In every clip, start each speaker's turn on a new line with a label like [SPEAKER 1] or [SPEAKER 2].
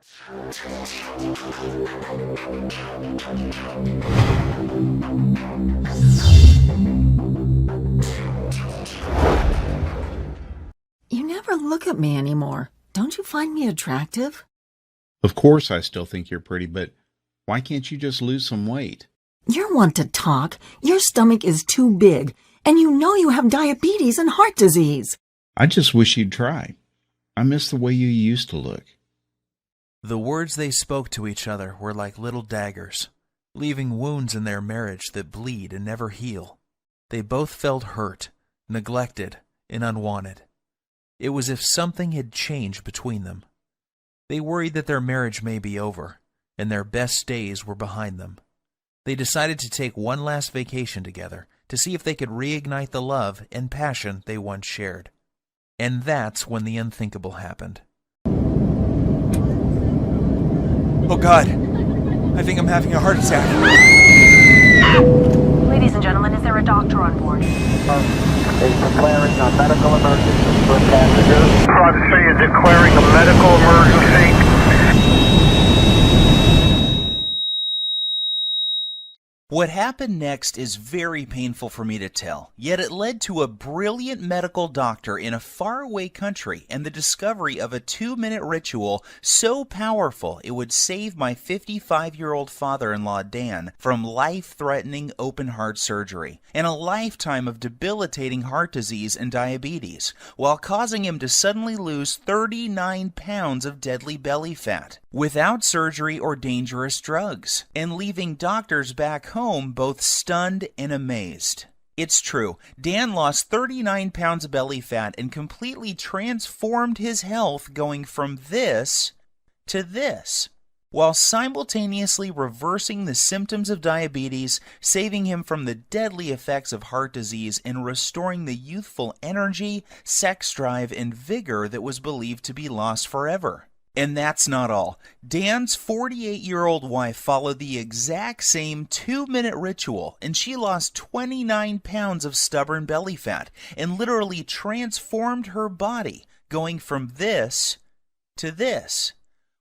[SPEAKER 1] You never look at me anymore. Don't you find me attractive?
[SPEAKER 2] Of course, I still think you're pretty, but why can't you just lose some weight?
[SPEAKER 1] You're one to talk. Your stomach is too big, and you know you have diabetes and heart disease.
[SPEAKER 2] I just wish you'd try. I miss the way you used to look.
[SPEAKER 3] The words they spoke to each other were like little daggers, leaving wounds in their marriage that bleed and never heal. They both felt hurt, neglected, and unwanted. It was as if something had changed between them. They worried that their marriage may be over, and their best days were behind them. They decided to take one last vacation together to see if they could reignite the love and passion they once shared. And that's when the unthinkable happened. Oh God, I think I'm having a heart attack.
[SPEAKER 4] Ladies and gentlemen, is there a doctor on board?
[SPEAKER 5] Is declaring a medical emergency for passengers.
[SPEAKER 6] Roger 3 is declaring a medical emergency.
[SPEAKER 7] What happened next is very painful for me to tell, yet it led to a brilliant medical doctor in a faraway country and the discovery of a 2-minute ritual so powerful it would save my 55-year-old father-in-law Dan from life-threatening open-heart surgery and a lifetime of debilitating heart disease and diabetes, while causing him to suddenly lose 39 pounds of deadly belly fat without surgery or dangerous drugs, and leaving doctors back home both stunned and amazed. It's true, Dan lost 39 pounds of belly fat and completely transformed his health, going from this to this, while simultaneously reversing the symptoms of diabetes, saving him from the deadly effects of heart disease, and restoring the youthful energy, sex drive, and vigor that was believed to be lost forever. And that's not all. Dan's 48-year-old wife followed the exact same 2-minute ritual, and she lost 29 pounds of stubborn belly fat and literally transformed her body, going from this to this,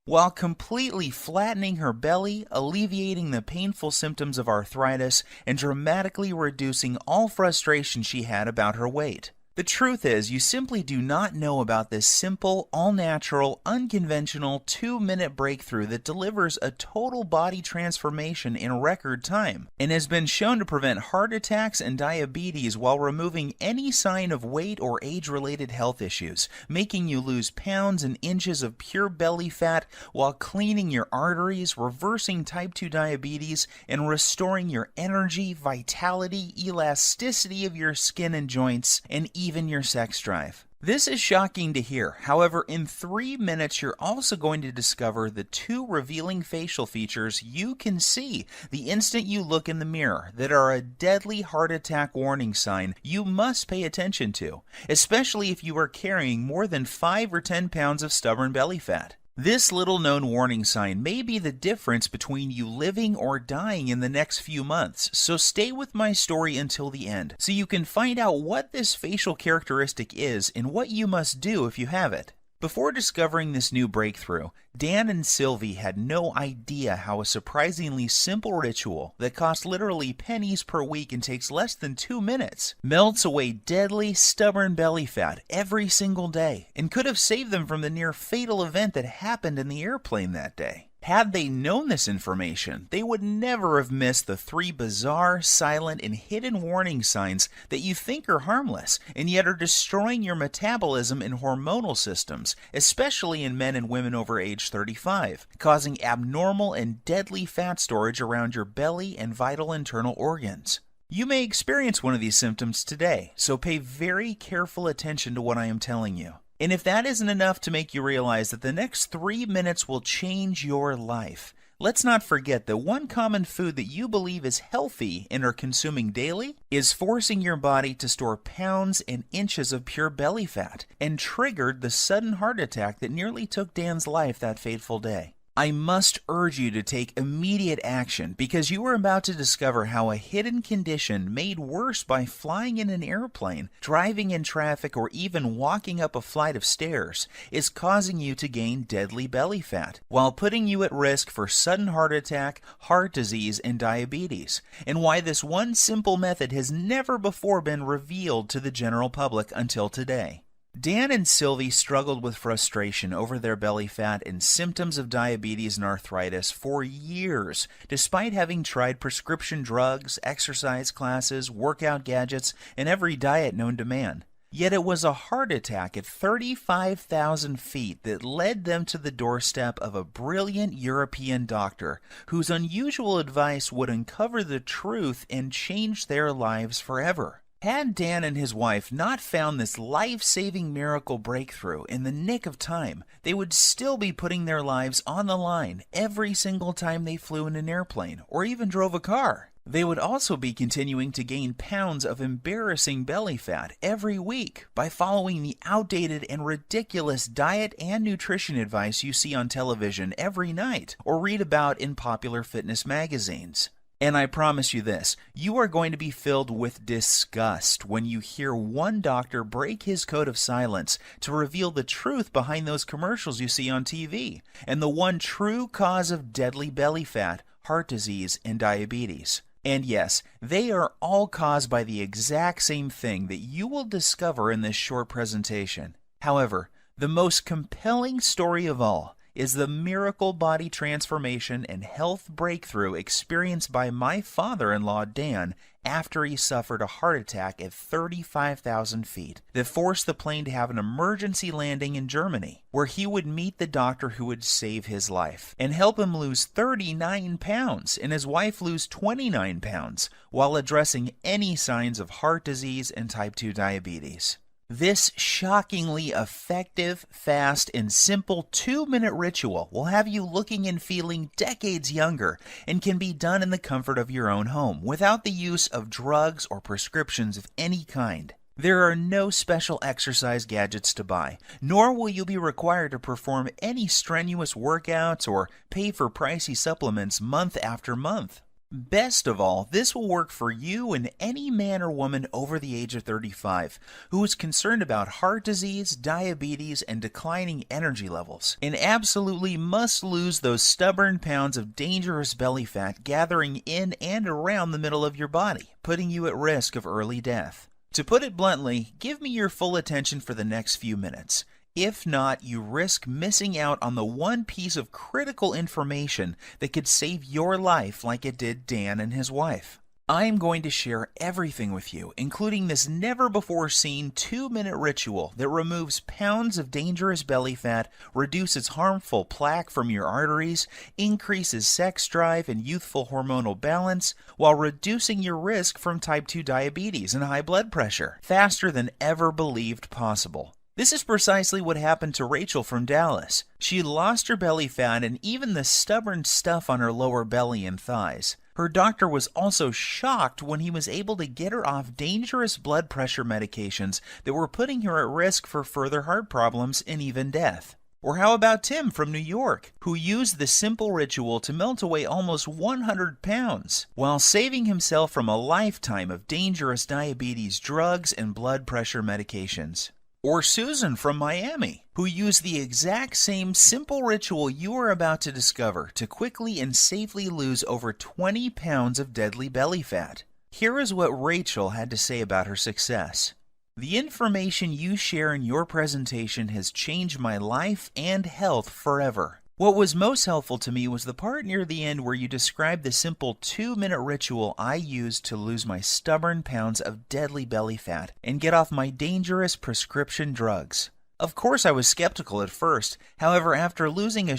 [SPEAKER 7] while completely flattening her belly, alleviating the painful symptoms of arthritis, and dramatically reducing all frustration she had about her weight. The truth is, you simply do not know about this simple, all-natural, unconventional 2-minute breakthrough that delivers a total body transformation in record time and has been shown to prevent heart attacks and diabetes while removing any sign of weight or age-related health issues, making you lose pounds and inches of pure belly fat while cleaning your arteries, reversing type 2 diabetes, and restoring your energy, vitality, elasticity of your skin and joints, and even your sex drive. This is shocking to hear. However, in 3 minutes, you're also going to discover the 2 revealing facial features you can see the instant you look in the mirror that are a deadly heart attack warning sign you must pay attention to, especially if you are carrying more than 5 or 10 pounds of stubborn belly fat. This little-known warning sign may be the difference between you living or dying in the next few months, so stay with my story until the end so you can find out what this facial characteristic is and what you must do if you have it. Before discovering this new breakthrough, Dan and Sylvie had no idea how a surprisingly simple ritual that costs literally pennies per week and takes less than 2 minutes melts away deadly, stubborn belly fat every single day and could have saved them from the near fatal event that happened in the airplane that day. Had they known this information, they would never have missed the 3 bizarre, silent, and hidden warning signs that you think are harmless, and yet are destroying your metabolism and hormonal systems, especially in men and women over age 35, causing abnormal and deadly fat storage around your belly and vital internal organs. You may experience one of these symptoms today, so pay very careful attention to what I am telling you. And if that isn't enough to make you realize that the next 3 minutes will change your life, let's not forget that one common food that you believe is healthy and are consuming daily is forcing your body to store pounds and inches of pure belly fat and triggered the sudden heart attack that nearly took Dan's life that fateful day. I must urge you to take immediate action because you are about to discover how a hidden condition made worse by flying in an airplane, driving in traffic, or even walking up a flight of stairs is causing you to gain deadly belly fat while putting you at risk for sudden heart attack, heart disease, and diabetes, and why this one simple method has never before been revealed to the general public until today. Dan and Sylvie struggled with frustration over their belly fat and symptoms of diabetes and arthritis for years, despite having tried prescription drugs, exercise classes, workout gadgets, and every diet known to man. Yet it was a heart attack at 35,000 feet that led them to the doorstep of a brilliant European doctor whose unusual advice would uncover the truth and change their lives forever. Had Dan and his wife not found this life-saving miracle breakthrough in the nick of time, they would still be putting their lives on the line every single time they flew in an airplane or even drove a car. They would also be continuing to gain pounds of embarrassing belly fat every week by following the outdated and ridiculous diet and nutrition advice you see on television every night or read about in popular fitness magazines. And I promise you this, you are going to be filled with disgust when you hear one doctor break his code of silence to reveal the truth behind those commercials you see on TV and the one true cause of deadly belly fat, heart disease, and diabetes. And yes, they are all caused by the exact same thing that you will discover in this short presentation. However, the most compelling story of all is the miracle body transformation and health breakthrough experienced by my father-in-law Dan after he suffered a heart attack at 35,000 feet that forced the plane to have an emergency landing in Germany, where he would meet the doctor who would save his life and help him lose 39 pounds and his wife lose 29 pounds while addressing any signs of heart disease and type 2 diabetes. This shockingly effective, fast, and simple 2-minute ritual will have you looking and feeling decades younger and can be done in the comfort of your own home without the use of drugs or prescriptions of any kind. There are no special exercise gadgets to buy, nor will you be required to perform any strenuous workouts or pay for pricey supplements month after month. Best of all, this will work for you and any man or woman over the age of 35 who is concerned about heart disease, diabetes, and declining energy levels, and absolutely must lose those stubborn pounds of dangerous belly fat gathering in and around the middle of your body, putting you at risk of early death. To put it bluntly, give me your full attention for the next few minutes. If not, you risk missing out on the one piece of critical information that could save your life like it did Dan and his wife. I am going to share everything with you, including this never-before-seen 2-minute ritual that removes pounds of dangerous belly fat, reduces harmful plaque from your arteries, increases sex drive and youthful hormonal balance, while reducing your risk from type 2 diabetes and high blood pressure, faster than ever believed possible. This is precisely what happened to Rachel from Dallas. She lost her belly fat and even the stubborn stuff on her lower belly and thighs. Her doctor was also shocked when he was able to get her off dangerous blood pressure medications that were putting her at risk for further heart problems and even death. Or how about Tim from New York, who used the simple ritual to melt away almost 100 pounds, while saving himself from a lifetime of dangerous diabetes drugs and blood pressure medications? Or Susan from Miami, who used the exact same simple ritual you are about to discover to quickly and safely lose over 20 pounds of deadly belly fat. Here is what Rachel had to say about her success. The information you share in your presentation has changed my life and health forever. What was most helpful to me was the part near the end where you described the simple 2-minute ritual I used to lose my stubborn pounds of deadly belly fat and get off my dangerous prescription drugs. Of course, I was skeptical at first. However, after losing a